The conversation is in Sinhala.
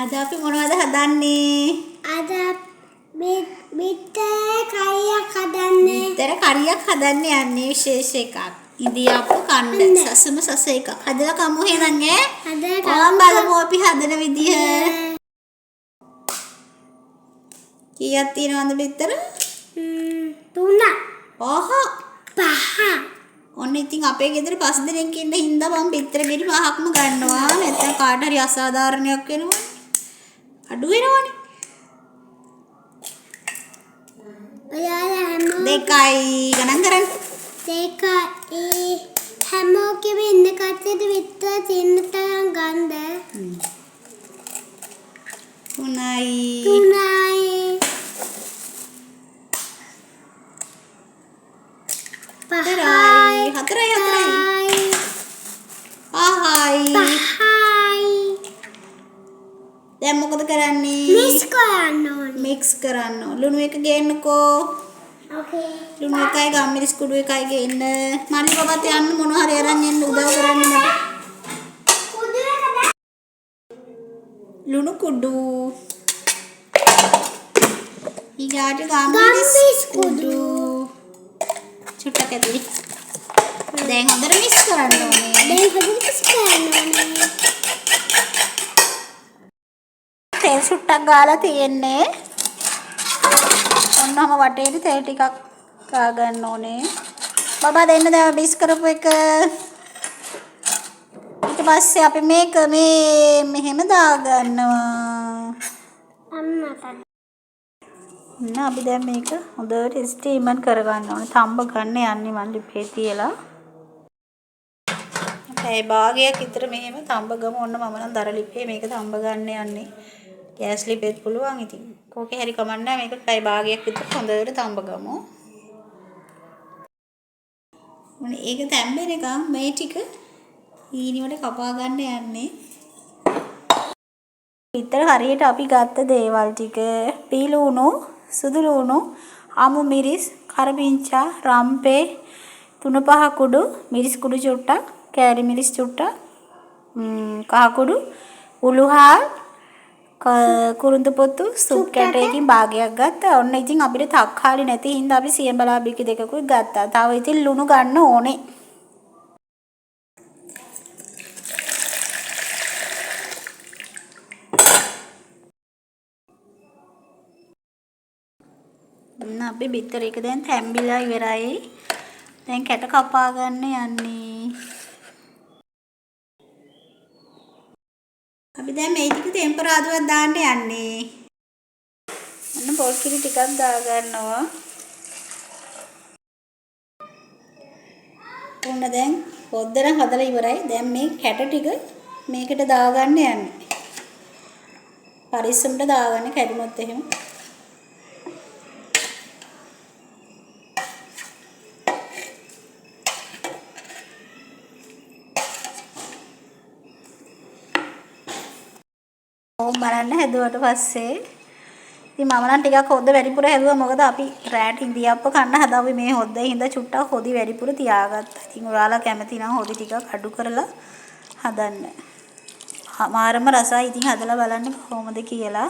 අද අපි මොනවද හදන්නේ? අද බිත්තර කරියක් හදන්නේ. බිත්තර කරියක් හදන්න යන්නේ විශේෂ එකක්. ඉදියාප්ප කන්න සසම සස එකක්. හදලා කමු එහෙනම් ඈ. හදලා බලමු අපි හදන විදිහ. කීයක් තියෙනවද බිත්තර? 3ක්. පහ. ඔන්න ඉතින් අපේ ගෙදර 5 දෙනෙක් ඉන්න හින්දා මම බිත්තර ගෙඩි 5ක්ම ගන්නවා. නැත්නම් කාට හරි අසාධාරණයක් වෙනවනේ. අඩු වෙනවනේ. ඔයාලා හැමෝම 2යි ගණන් කරන්න. 2යි හැමෝගෙම ඉන්න කට්ටියට විතර තියෙන තරම් ගන්න. 3යි 3යි 4යි 5යි දැන් මොකද කරන්නේ? මික්ස් කරන්න ඕන. ලුණු එක ගේන්නකෝ. ඕකේ. ලුණු එකයි ගම්මිරිස් කුඩු එකයි ගේන්න. මල්ලි බබත් යන්න මොන හරි අරන් එන්න උදව් කරන්න මට. ලුණු කුඩු. ඊගාට ගම්මිරිස් කුඩු. චුට්ටක් ඇතුලේ. දැන් හොඳට මික්ස් කරන්න ඕනේ. තෙල් සුට්ටක් ගාලා තියෙන්නේ. ඔන්නම වටේට තෙල් ටිකක් ගා ගන්න ඕනේ. බබා දෙන්න දැන් මික්ස් කරපු එක. ඊට පස්සේ අපි මේක මෙහෙම දා ගන්නවා. අපි දැන් මේක හොඳට ස්ටීමන් කර ගන්න ඕනේ. තඹ ගන්න යන්නේ මන් ලිපේ තියලා. ඒ භාගයක් විතර මෙහෙම තඹ ගමු. ඔන්න මම නම් දර ලිපේ මේක තඹ ගන්න යන්නේ. ගෑස් ලිපෙත් පුළුවන් ඉතින්. කෝකේ හරි කමන්න නැහැ. මේක පැය භාගයක් විතර හොඳට තඹ ගමු. මොනේ ඒක තැම්බෙනකම් මේ ටික ඊනිවට කපා ගන්න යන්නේ. විතර හරියට අපි ගත්ත දේවල් ටික පීලුණු සුදු ලුණු අමු මිරිස් කරපිංචා රම්පේ 3-5 කුඩු මිරිස් කුඩු චුට්ටක් කෑලි මිරිස් චුට්ටක් කහ කුඩු උළුහාල් කුරුඳු පොතු සුප් කැටයකින් භාගයක් ගත්තා. ඔන්න ඉතින් අපිට තක්කාලි නැති හින්දා අපි සියඹලා බිකි දෙකකුයි ගත්තා. තව ඉතින් ලුණු ගන්න ඕනේ. අපි බිත්තර එක දැන් තැම්බිලා ඉවරයි. දැන් කැට කපා ගන්න යන්නේ. අපි දැන් මේ ටික ටෙම්පරාදුවක් දාන්න යන්නේ. ඔන්න පොල් කිරි ටිකක් දා ගන්නවා. ඔන්න දැන් පොද්දර හදලා ඉවරයි. දැන් මේ කැට ටික මේකට දා ගන්න යන්නේ. පරිස්සමට දාගන්න කැඩුනොත් එහෙම. බලන්න හැදුවට පස්සේ ඉතින් මම නම් ටිකක් හොද්ද වැඩිපුර හැදුවා. මොකද අපි රෑට ඉඳියප්ප කන්න හදාවේ මේ හොද්දේ හින්දා චුට්ටක් හොදි වැඩිපුර තියාගත්තා. ඉතින් ඔයාලා කැමති නම් හොදි ටිකක් අඩු කරලා හදන්න. මාරම රසයි. ඉතින් හදලා බලන්න කොහොමද කියලා.